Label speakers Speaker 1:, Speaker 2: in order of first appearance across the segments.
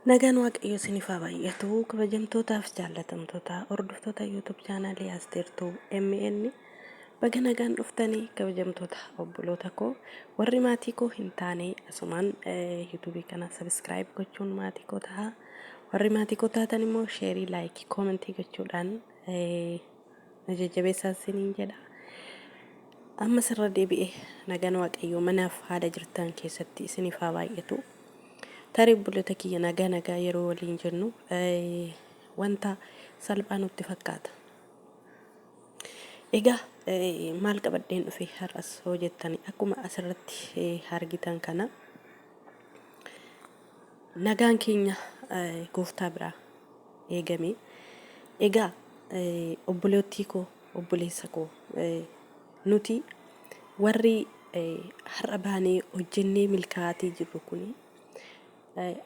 Speaker 1: Nagaan waaqayyo isiniif haa baay'atu. Kabajamtootaaf jaallatamtoota hordoftoota YouTube chaanaalii Asteertuu MN baga nagaan dhuftanii kabajamtoota obboloota koo warri maatii koo hin taane asumaan YouTube kana subscribe gochuun maatii koo ta'a. Warri maatii koo taatan immoo sheerii, laayikii, koomentii gochuudhaan na jajjabeessaa isiniin jedha. Amma sirra deebi'ee nagaan waaqayyo manaaf haala jirtan keessatti isiniif haa baay'atu. Tarii bullota kiyya nagaa yeroo waliin jennu wanta salphaa nutti fakkaata. Egaa maal qabadheen dhufe har'as hojjettani akkuma asirratti argitan kana nagaan keenya gooftaa biraa eegame. Egaa obboleettii koo obboleessa koo nuti warri har'a baanee hojjennee milkaa'atii jirru kuni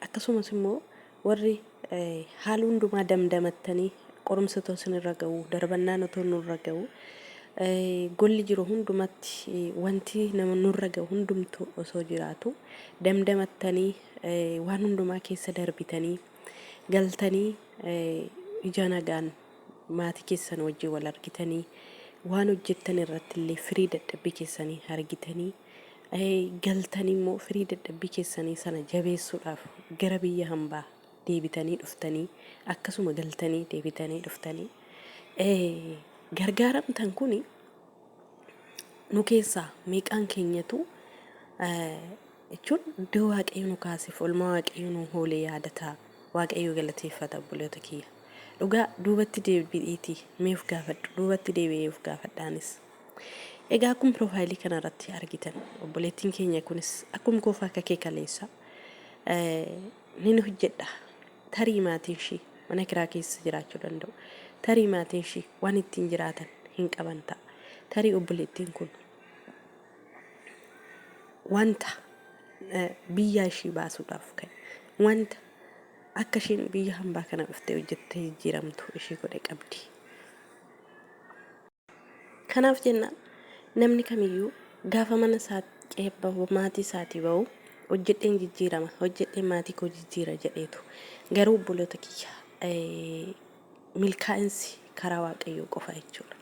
Speaker 1: akkasumas immoo warri haala hundumaa damdamattanii qorumsa otoo isinirra ga'u darbannaan otoo nurra ga'u golli jiru hundumatti wanti nama nurra ga'u hundumtu osoo jiraatu damdamattanii waan hundumaa keessa darbitanii galtanii ija nagaan maatii keessan wajjin wal argitanii waan hojjettan irratti illee firii dadhabbii keessanii argitanii galtanii immoo firii dadhabbii keessanii sana jabeessuudhaaf gara biyya hambaa deebitanii dhuftanii akkasuma galtanii deebitanii dhuftanii gargaaramtan kuni nu keessaa meeqaan keenyatu jechuun iddoo waaqayyo nu kaasif olmaa waaqayyo nu hoolee yaadataa waaqayyo galateeffata buloota kiyya. Dhugaa duubatti deebi'iitii meef gaafadhu duubatti deebi'eef gaafadhaanis. Egaa akkuma profaayilii kanarratti argitan obboleettiin keenya kunis akkuma koofa akka kee kaleessa ni hojjedha. Tarii maatiin ishii mana kiraa keessa jiraachuu danda'u. Tarii maatiin ishii waan ittiin jiraatan hin qaban ta'a. Tarii obboleettiin kun wanta biyya ishii baasuudhaaf ka'e wanta akka isheen biyya hambaa kana dhuftee hojjettee jijjiiramtu ishii godhe qabdi. Kanaaf jennaan namni kamiyyuu gaafa mana isaatti qeebbahu maatii isaatii bahu hojjedheen jijjiirama hojjedheen maatii koo jijjiira jedheetu garuu obboloota kiyya milkaa'insi karaa waaqayyoo qofa jechuudha.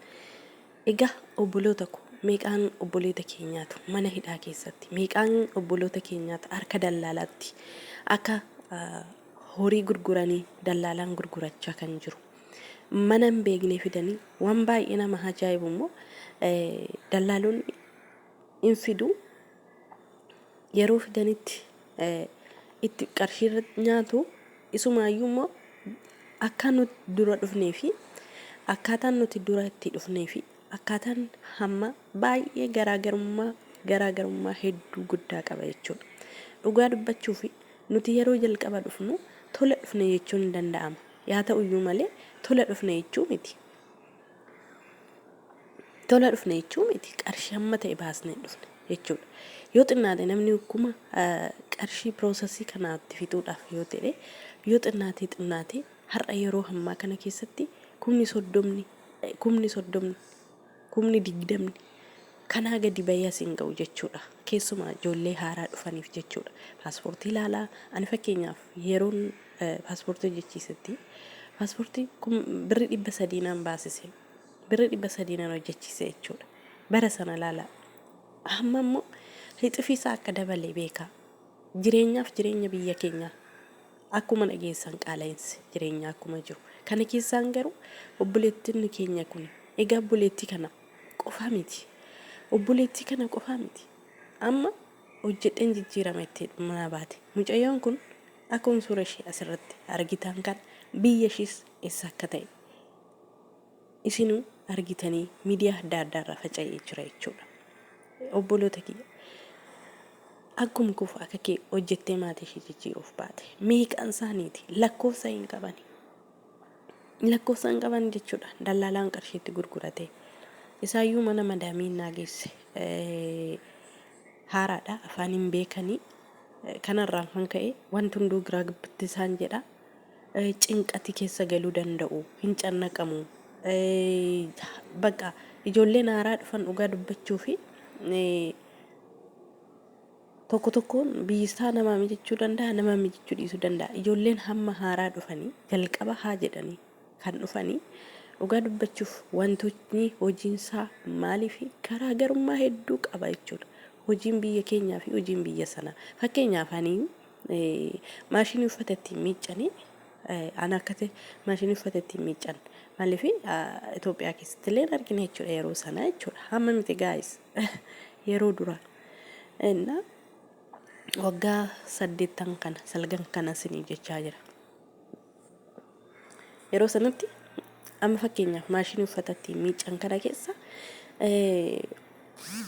Speaker 1: Egaa obboloota koo meeqaan obboloota keenyaatu mana hidhaa keessatti meeqaan obboloota keenyaatu harka dallaalaatti akka horii gurguranii dallaalaan gurgurachaa kan jiru. Mana hin beekne fidanii waan baay'ee nama ajaa'ibu immoo dallaalonni hin fidu yeroo fidanitti itti qarshii nyaatu isumaayyuu immoo akka nuti dura dhufnee fi akkaataan nuti dura itti dhufnee fi akkaataan hamma baay'ee garaagarummaa hedduu guddaa qaba jechuudha. Dhugaa dubbachuu fi nuti yeroo jalqaba dhufnu tola dhufne jechuun hin danda'ama. Yaa ta'uyyuu malee tola dhufne jechuu miti. Tola dhufne jechuu miti qarshii hamma ta'e baasnee dhufne jechuudha. Yoo xinnaate namni akkuma qarshii piroosesii kanaatti fixuudhaaf yoo ta'e yoo xinnaate har'a yeroo hammaa kana keessatti kumni digdamni kanaa gadi bayyaa siin ga'u jechuudha. Keessumaa ijoollee haaraa dhufaniif jechuudha. Paaspoortii ilaalaa ani fakkeenyaaf yeroon paaspoortii hojjechiisetti paaspoortii birri 300 naan baasise. Birri 300 naan hojjechiise jechuudha. Bara sana ilaalaa. Amma immoo hixfiisaa akka dabalee beekaa. Jireenyaaf jireenya biyya keenyaa akkuma dhageessan qaala'insi jireenyaa akkuma jiru. Kana keessaan garuu obboleettiin keenya kun egaa obboleettii kana qofaa miti. Obboleettii kana qofaa miti. Amma hojjedheen jijjiirama itti mana baate. Mucayyoon kun akkuma suura ishee asirratti argitan kan biyya ishiis eessa akka ta'e isinuu argitanii miidiyaa adda addaarraa faca'ee jira jechuudha. Obboloota kiyya akkuma kufa akka kee hojjettee maatii ishee jijjiiruuf baate meeqaan isaaniiti lakkoofsa hin qabani. Lakkoofsa hin qaban jechuudha. Dallaalaan qarshiitti gurgurate isaayyuu mana madaamii naageesse haaraadha afaan hin beekanii kanarraan kan ka'e wanti hunduu giraa gabbitti isaan jedha. Cinqati keessa galuu danda'u hin cannaqamu. Bakka ijoolleen haaraa dhufan dhugaa dubbachuu fi tokko tokkoon biyyisaa namaa mijachuu danda'a, nama mijachuu dhiisuu danda'a. Ijoolleen hamma haaraa dhufanii jalqaba haa jedhanii kan dhufanii dhugaa dubbachuuf wantootni hojiinsaa maalii fi garaagarummaa hedduu qaba jechuudha. Hojiin biyya keenyaa fi hojiin biyya sanaa. Fakkeenyaaf ani maashinii uffata ittiin miiccanii ana akkati maashinii uffata ittiin miiccan maaliif Itoophiyaa keessatti illee argina jechuudha yeroo sana jechuudha. Hamma miti gaayis yeroo dura. Innaa waggaa 8 kana salgan kana sinii jechaa jira. Yeroo sanatti amma fakkeenyaaf maashinii uffata ittiin miiccan kana keessa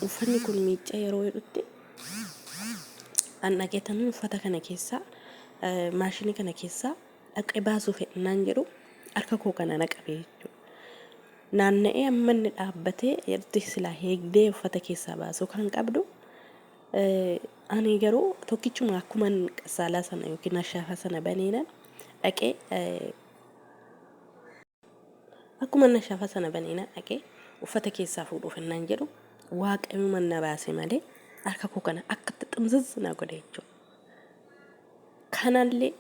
Speaker 1: uffanni kun miicca yeroo jedhutti an dhaqeetan uffata kana keessa maashinii kana keessa dhaqee baasuu fedhannaan jedhu harka koo kana naqabee jechuudha. Naanna'ee amma inni dhaabbatee yeroo silaa heegdee uffata keessaa baasuu kan qabdu ani garuu tokkichuma akkuma qasaalaa sana yookiin ashaafa sana baneena dhaqee akkuma ashaafa sana baneena dhaqee uffata keessaa fuudhuuf ennaan jedhu waaqayyo manna baase malee harka koo kana akka xiximsisna godhe jechuudha. Kanallee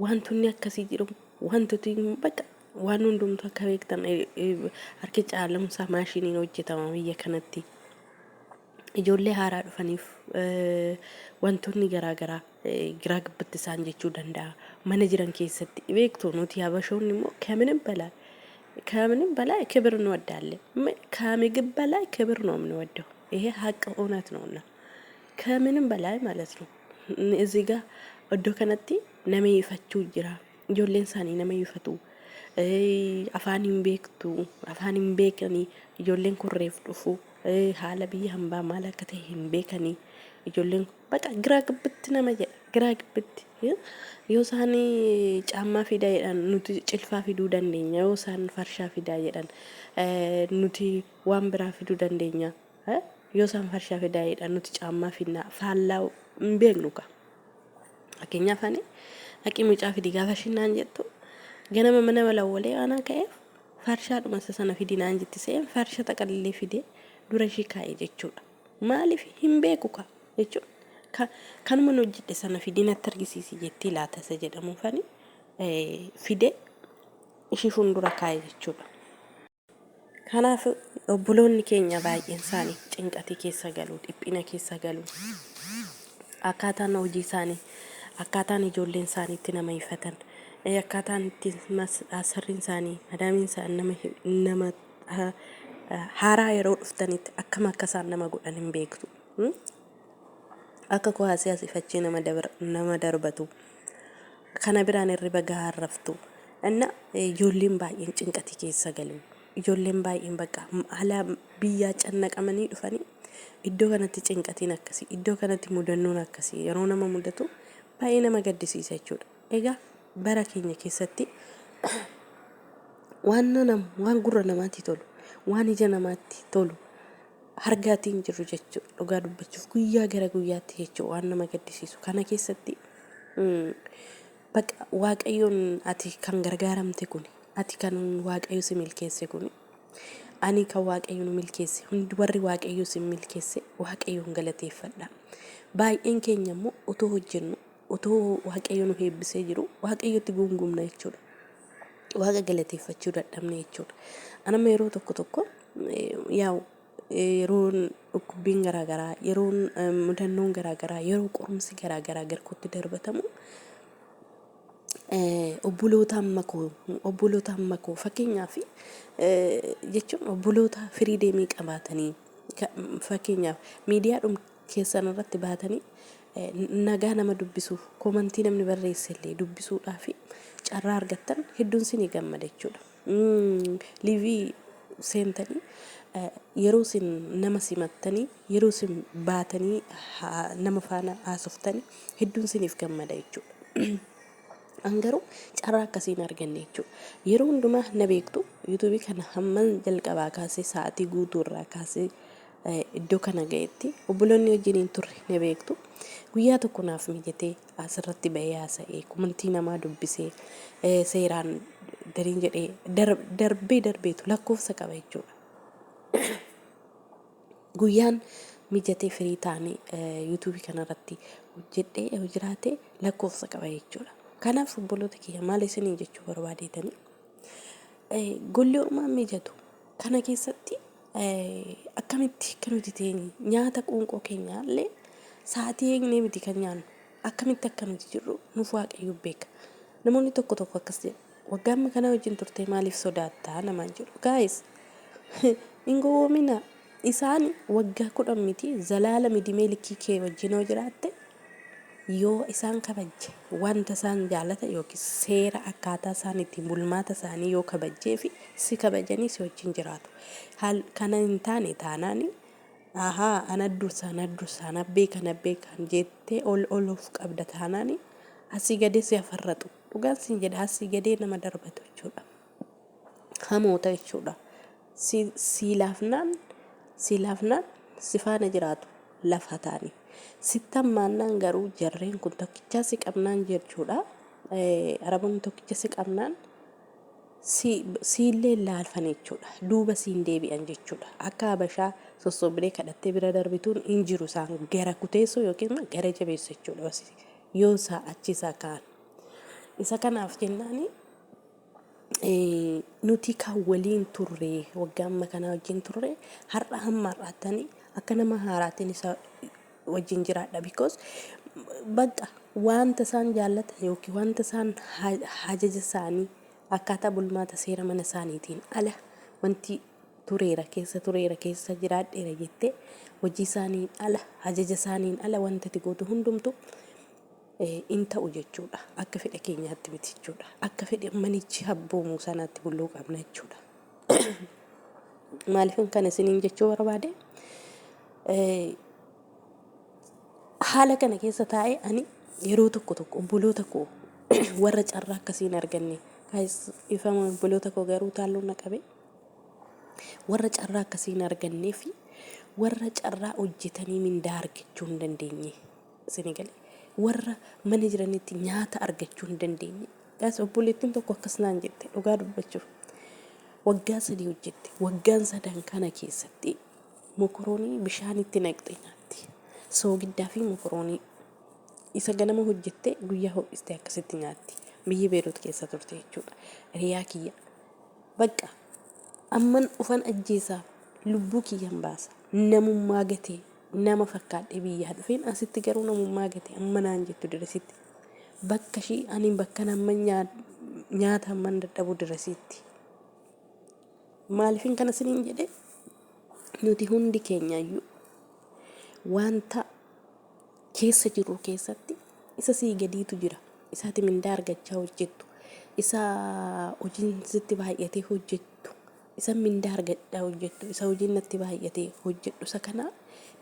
Speaker 1: wantoonni akkasii jiru wantooti bakka waan hundumtu akka beektan harki caalamsaa maashiniin hojjetama biyya kanatti. Ijoollee haaraa dhufaniif wantoonni garaagaraa giraa gabbatti isaan jechuu danda'a. Mana jiran keessatti beektu nuti habashoonni immoo ከምንም በላይ ክብር እንወዳለን። ከምግብ በላይ ክብር ነው የምንወደው። ይሄ ሀቅ እውነት ነውና ከምንም በላይ ማለት ነው። እዚህ ጋር ወዶ ከነቲ ነመ ይፈቹ ጅራ ijoolleen isaanii nama yifatu afaaniin beektu afaaniin beekanii ijoolleen kurreef dhufu haala biyya hambaa maal akka ta'e hin beekanii ijoolleen baqa giraa gabbitti nama jedha giraa gabbitti yoo isaan caammaa fidaa jedhan nuti cilfaa fiduu dandeenya yoo isaan farshaa fidaa jedhan nuti waan biraa fiduu dandeenya yoo isaan farshaa fidaa jedhan nuti caammaa fidnaa faallaa hin beeknu ka fakkeenyaaf ani haqi mucaa fidi gaafa shinnaan jettu ganama mana walawwalee aanaa ka'eef farshaadhuma sana fidinaan jetti se'een farsha taqallee fidee dura ishii kaa'ee jechuudha. Maaliif hin beeku ka jechuudha. Kanuma hojjedhe sana fidinatti argisiisi jetti laata isa jedhamuufani fidee ishii fuuldura kaa'ee jechuudha. Kanaaf obboloonni keenya baay'een isaanii cinqatii keessa galuu dhiphina keessa galuu akkaataan hojii isaanii akkaataan ijoolleen isaaniitti nama ifatan akkaataan itti asarriin isaanii madaamiin isaanii nama haaraa yeroo dhuftanitti akkam akka isaan nama godhan hin beektu akka kuwaasee asifachee nama darbatu kana biraan irriba gahaa raftu inna ijoolleen baay'een cinqatii keessa galu ijoolleen baay'een bakka haala biyyaa cannaqamanii dhufanii iddoo kanatti cinqatiin akkasii iddoo kanatti mudannoon akkasii yeroo nama mudatu baay'ee nama gaddisiisa jechuudha. Egaa bara keenya keessatti waan gurra namaatti tolu, waan ija namaatti tolu hargaatiin jiru jechuudha. Dhugaa dubbachuuf guyyaa gara guyyaatti jechuudha waan nama gaddisiisu. Kana keessatti baqa waaqayyoon ati kan gargaaramte kuni, ati kan waaqayyo si milkeesse kuni, ani kan waaqayyo nu milkeesse, hundi warri waaqayyo si milkeesse waaqayyoon galateeffadha. Baay'een keenya immoo otoo hojjennu otoo waaqayyo nu heebbisee jiru waaqayyotti gungumna jechuudha. Waaqa galateeffachuu dadhabne jechuudha. Anama yeroo tokko yaa'u yeroon dhukkubbiin garaagaraa yeroon mudannoon garaagaraa yeroo qorumsi garaagaraa garkootti darbatamu obboloota amma koo fakkeenyaaf jechuun obboloota firii deemii qabaatanii fakkeenyaaf miidiyaadhuma keessan irratti baatanii nagaa nama dubbisuuf komantii namni barreessellee dubbisuudhaaf carraa argattan hedduun isinii gammada jechuudha. Liivii seentanii yeroo isin nama simattanii yeroo isin baatanii nama faana haasoftanii hedduun isiniif gammada jechuudha. Angaruu carraa akkasiin arganne jechuudha. Yeroo hundumaa na beektu yuutuubii kana hamman jalqabaa kaasee sa'aatii guutuu irraa kaasee iddoo kana ga'etti obboloonni wajjiniin turre na beektu guyyaa tokko naaf mijatee asirratti bahee haasa'ee komantii namaa dubbisee seeraan dariin jedhee darbeetu lakkoofsa qaba jechuudha. Guyyaan mijatee firii taane yuutuubii kanarratti hojjedhee yoo jiraate lakkoofsa qaba jechuudha. Kanaaf obboloota kiyya maal isinii jechuu barbaadeetanii golli ormaa mijatu kana keessatti akkamitti kan nuti teenye nyaata quunqoo keenyaallee sa'aatii eegnee miti kan nyaannu akkamitti akka nuti jirru nuuf waaqayyo beeka. Namoonni tokko tokko akkas jedhu waggaa kana wajjin turtee maaliif sodaattaa namaan jedhu. Gaayis hin gowwoomina isaan waggaa 10 miti zalaala midimee likkii kee wajjin yoo jiraatte yoo isaan kabajje wanta isaan jaalata yookiin seera akkaataa isaan ittiin bulmaata isaanii yoo kabajjee fi si kabajanii si wajjin jiraatu. Haal kana hin taane taanaani ana dursa nabbee kan jettee ol of qabda taanaani asii gadee si afarratu. Dhugaan siin jedha asii gadee nama darbatu jechuudha. Hamoota jechuudha. Si laafnaan si faana jiraatu lafa taanii. Sittan maannaan garuu jarreen kun tokkicha si qabnaan jechuudha. Araboonni tokkicha si qabnaan siillee laalfan jechuudha. Duuba siin deebi'an jechuudha. Akka Habashaa sossobdee kadhattee bira darbituun hin jiru isaan gara kuteessoo yookiin gara jabeessa jechuudha. Yoo isaa achiisaa ka'an. Isa kanaaf jennaani nuti kan waliin turre waggaa amma kana wajjin turre har'a hamma har'attanii akka nama haaraatiin isa wajjin jiraadha because bakka wanta isaan jaallatan yookiin wanta isaan hajaja isaanii akkaataa bulmaata seera mana isaaniitiin ala wanti tureera keessa jiraadheera jettee hojii isaaniin ala hajaja isaaniin ala wanta itti gootu hundumtu in ta'u jechuudha. Akka fedha keenyaatti miti jechuudha. Akka fedha manichi habboomuu sanaatti bulluu qabna jechuudha. Maaliif kan isiniin jechuu barbaade haala kana keessa taa'ee ani yeroo tokko obboloota koo warra carraa akkasiin arganne ifama obboloota koo garuu taalloon naqabe warra carraa akkasiin argannee fi warra carraa hojjetanii mindaa argachuu hin dandeenye isin galee warra mana jiranitti nyaata argachuu hin dandeenye. Gaas obboleettiin tokko akkas naan jette dhugaa dubbachuuf waggaa 3 hojjette waggaan 3 kana keessatti mokoroonii bishaanitti naqxe nyaatti. Soogiddaa fi mokoroonii isa ganama hojjette guyyaa ho'iste akkasitti nyaatti. Biyya Beeruut keessa turte jechuudha. Riyaa kiyya bakka amman ufan ajjeesaa lubbuu kiyyan baasa namummaa gatee nama fakkaadhe biyyaa dhufeen asitti garuu namummaa gatee amma naan jettu dirasitti bakka shii ani bakka nama nyaata amman dadhabu dirasitti maaliifin kana siniin jedhe nuti hundi keenyaayyuu wanta keessa jiru keessatti isa sii gadiitu jira. Isaati mindaa argachaa hojjettu. Isa hojiin sitti baay'atee hojjettu. Isa mindaa argadhaa hojjettu. Isa hojiin natti baay'atee hojjettu. Isa kana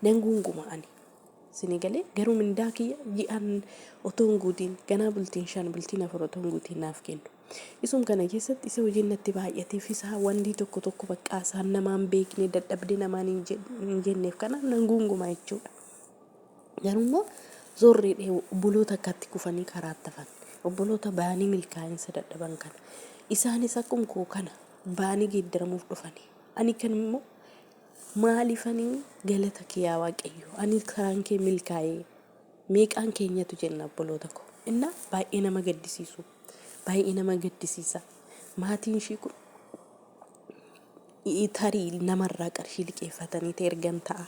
Speaker 1: nan guunguma ani. Sini galee garuu mindaa kiyya ji'aan otoo hin guutiin ganaa bultiin 5 bultiin 4 otoo hin guutiin naaf kennu. Isum kana keessatti isa hojiin natti baay'atee fi isa wanti tokko baqqaa isaan namaan beekne dadhabdee namaan hin jenneef kana nan guunguma jechuudha. Garuu zorriidhee obboloota akkatti kufanii karaatti hafan obboloota baanii milkaa'insa dadhaban kana isaanis akkuma koo kana baanii geeddaramuuf dhufanii ani kan immoo maaliifanii galata kee yaa waaqayyo ani karaan kee milkaa'ee meeqaan keenyatu jenna obboloota koo inna baay'ee nama gaddisiisa maatiin ishii kun tarii namarraa qarshii liqeeffatanii ta'e ergan ta'a.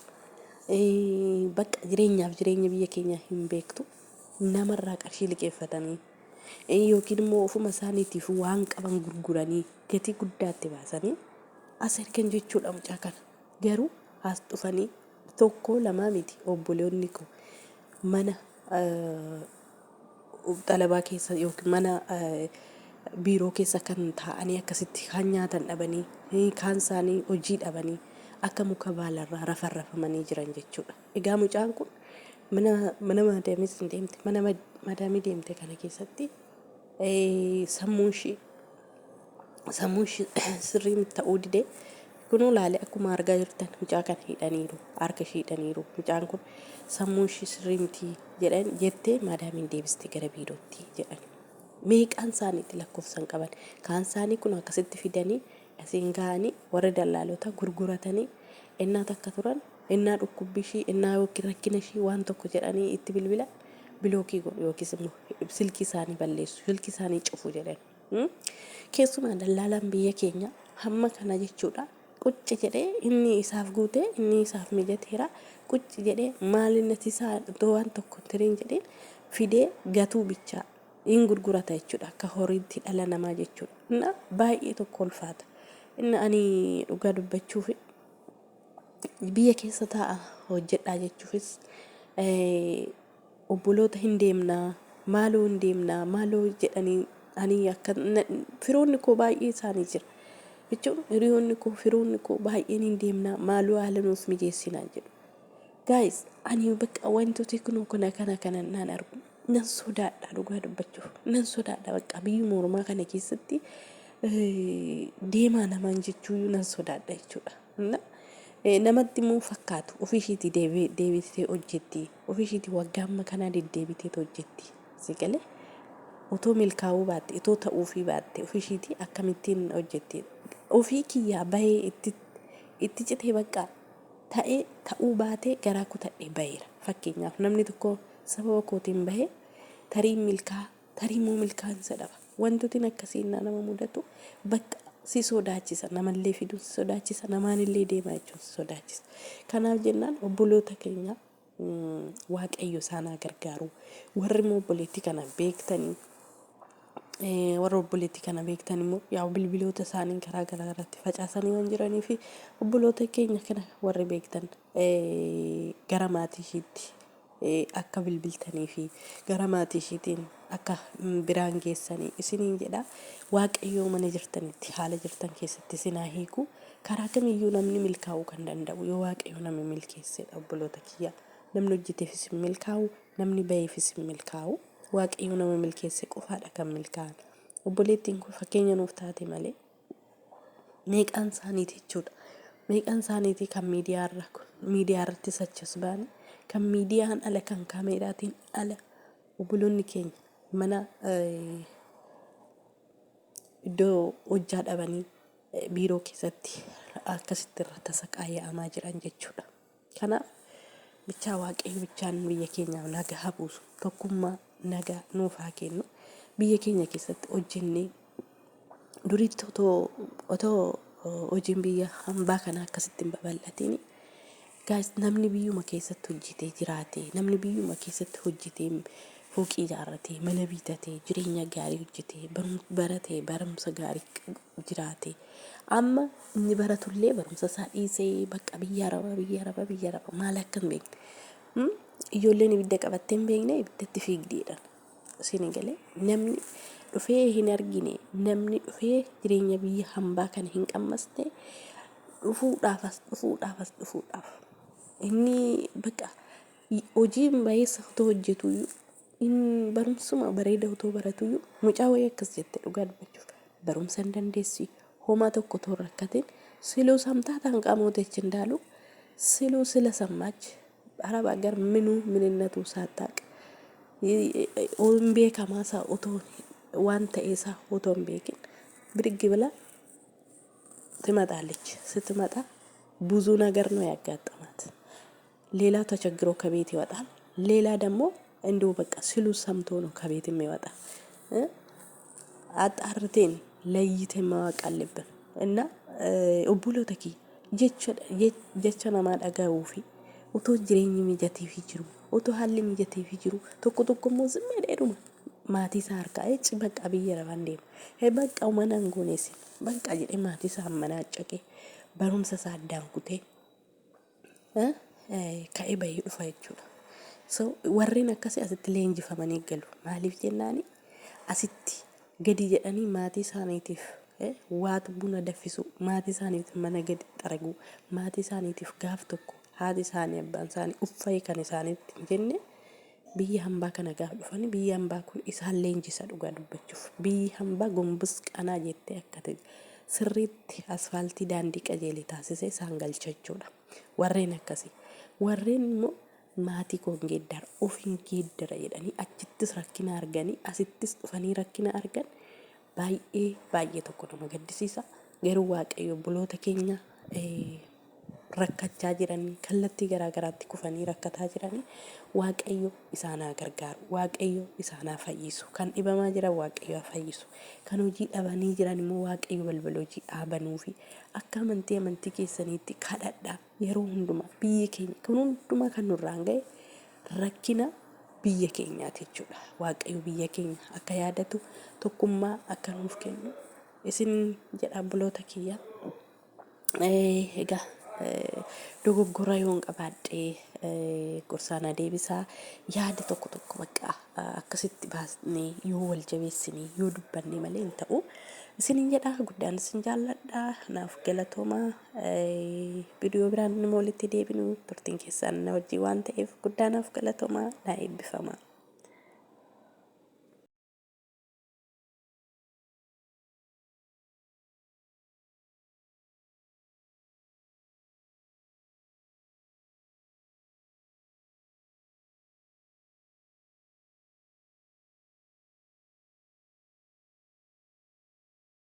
Speaker 1: Bakka jireenya biyya keenya hin beektu namarraa qarshii liqeeffatanii yookiin immoo ofuma isaaniitiif waan qaban gurguranii gatii guddaatti baasanii as ergan jechuudha mucaa kana. Garuu as dhufanii 1-2 miti obboloonni koo mana xalabaa keessa yookiin mana biiroo keessa kan taa'anii akkasitti kan nyaatan dhabanii kaan isaanii hojii dhabanii akka muka baalarraa rafarrafamanii jiran jechuudha. Egaa mucaan kun mana madaamis deemte mana madaamii deemte kana keessatti sammuun ishii sirrii ta'uu didee kunoo laalee akkuma argaa jirtan mucaa kana hidhaniiru harka ishii hidhaniiru mucaan kun sammuun ishii sirrii miti jedhan jettee madaamiin deebiste gara biirootti jedhan. Meeqaan isaaniitti lakkoofsan qaban kaan isaanii kun akkasitti fidanii asiin ga'anii warra dallaalota gurguratanii innaa takka turan innaa dhukkubbii innaa yookiin rakkina ishii waan tokko jedhanii itti bilbila bilookii godhu yookiis immoo silkii isaanii balleessu silkii isaanii cufu jedhan. Keessumaa dallaalaan biyya keenya hamma kana jechuudha. Qucci jedhee inni isaaf guute inni isaaf mijateera qucci jedhee maalinati isaa waan tokko tiriin jedhee fidee gatuu bichaa in gurgurata jechuudha akka horiitti dhala namaa jechuudha. Na baay'ee tokko ulfaata. Inni ani dhugaa dubbachuuf biyya keessa taa'a hojjedhaa jechuufis obboloota hin deemnaa maaloo jedhanii ani akka firoonni koo baay'ee isaanii jira. Jechuun hiriyoonni koo firoonni koo baay'een hin deemnaa maaloo haala nuuf mijeessinaa jedhu. Guys, ani bakka wantooti kana naan argu nan sodaadha dhugaa dubbachuuf nan sodaadha bakka biyya mormaa kana keessatti deemaa namaan jechuu nan sodaadha jechuudha. Namatti immoo fakkaatu ofiishiitii deebitee hojjetti ofiishiitii waggaa amma kanaa deddeebitee hojjetti siqalee otoo milkaa'uu baatte otoo ta'uufii baatte ofiishiitii akkamittiin hojjetti ofii kiyyaa bahee itti citee bakka ta'ee ta'uu baatee garaa kutadhee baheera. Fakkeenyaaf namni tokko sababa kootiin bahee tarii immoo milkaa'insa dhaba. Wantootni akkasii nama mudatu bakka si sodaachisa namallee fiduu si sodaachisa namaanillee deemaa jechuun si sodaachisa. Kanaaf jennaan obboloota keenya waaqayyo isaan gargaaru warri immoo obboleettii kana beektanii warra obboleettii kana beektan immoo yaa bilbiloota isaanii garaa irratti facaasanii waan jiranii fi obboloota keenya kana warri beektan gara maatii ishiitti akka bilbiltanii fi gara maatii ishiitiin akka biraan geessanii isiniin jedha. Waaqayyoo mana jirtanitti haala jirtan keessatti isin haa hiiku. Karaa kamiyyuu namni milkaa'uu kan danda'u yoo waaqayyo nama milkeessedha obboloota kiyya. Namni hojjeteefis hin milkaa'u namni baheefis hin milkaa'u. Waaqayyo nama milkeesse qofaadha kan milkaa'an. Obboleettiin kun fakkeenya nuuf taate malee meeqaan isaaniiti jechuudha. Meeqaan isaaniiti kan miidiyaa irratti achas baane kan miidiyaan ala kan kaameeraatiin ala obboloonni keenya mana iddoo hojjaa dhabanii biiroo keessatti akkasitti irra tasa qaaya'amaa jiran jechuudha. Kanaaf bichaa waaqayyo bichaan biyya keenyaaf nagaa haa buusu tokkummaa nagaa nuuf haa kennu. Biyya keenya keessatti hojjennee duriitti otoo hojiin biyya hambaa kana akkasitti hin babal'atiin guys namni biyyuma keessatti hojjetee jiraate namni biyyuma keessatti hojjetee fooqii ijaarratee mana bitatee jireenya gaarii hojjetee baratee barumsa gaarii jiraate amma inni baratullee barumsa isaa dhiisee bakka biyya araba maal akka hin beekne ijoolleen ibidda qabattee hin beekne ibiddatti fiigdeedhaan isin galee namni dhufee hin argine namni dhufee jireenya biyya hambaa kana hin qammaste dhufuudhaaf inni bakka hojiin baay'eessa otoo hojjetu in barumsuma bareeda otoo baratu mucaa wayii akkas jette dhugaa dubbachuuf barumsa hin dandeessi homaa tokko otoo rakkateen siluu samtaa ta'an qaamootech indaalu siluu sila sammaach araba agar ምንነቱ ሳታቅ beekamaa isaa otoo waan ta'eesaa otoo hin beekin ብድግ ብላ ትመጣለች። ስትመጣ ብዙ ነገር ነው ያጋጠማት። ሌላ ተቸግሮ ከቤት ይወጣል። ሌላ ደግሞ እንዲሁ በቃ ሲሉ ሰምቶ ነው ከቤት የሚወጣ። አጣርቴን ለይተን ማወቅ አለብን እና ኦቡሎተኪ jecha namaa dhaga'uufi otoo jireenyi mijateef jiru otoo haalli mijateef jiru tokko immoo zimmeedheedhuma maatii isaa harkaa jechi bakka biyya rabaan deema bakka mana ngooneessi bakka jedhee maatii isaa manaa caqee barumsa isaa addaan kutee ka'ee bahee dhufa jechuudha. So warreen akkasii asitti leenjifamanii galu maaliif jennaani asitti gadi jedhanii maatii isaaniitiif waatu buna daffisu maatii isaaniitiif mana gadi xaragu maatii isaaniitiif gaaf tokko haati isaanii abbaan isaanii uffee kan isaaniitti hin jenne biyya hambaa kana gaaf dhufanii biyya hambaa kun isaan leenjisa dhugaa dubbachuuf biyyi hambaa gombis qanaa jettee akka ta'e sirriitti asfaaltii daandii qajeelee taasisee isaan galcha jechuudha. Warreen akkasii warreen immoo maatii koon geeddara ofiin geeddara jedhanii achittis rakkina arganii asittis dhufanii rakkina argan baay'ee tokko nama gaddisiisa. Garuu waaqayyo obboloota keenya rakkachaa jiranii kallattii garaa garaatti kufanii rakkataa jiranii waaqayyo isaanaa gargaaru, waaqayyo isaanaa fayyisu, kan dhibamaa jiran waaqayyo fayyisu, kan hojii dhabanii jiran immoo waaqayyo balbala hojii dhaabanii fi akka amantii keessaniitti kadhadhaa yeroo hundumaa biyyi keenya kun hundumaa kan nurraan ga'e rakkina biyya keenyaati jechuudha. Waaqayyo biyya keenya akka yaadatu tokkummaa akka nuuf kennu isin jedha buloota kiyya. Egaa dogoggora yoon qabaadhee gorsaana deebisaa yaada tokko bakka akkasitti baasnee yoo wal jabeessinee yoo dubbanne malee hin ta'u. Isinin jedha guddaan isin jaalladha naaf galatooma. Viidiyoo biraan immoo walitti deebinu turtiin keessan na wajjin waan ta'eef guddaan naaf galatooma naa eebbifama.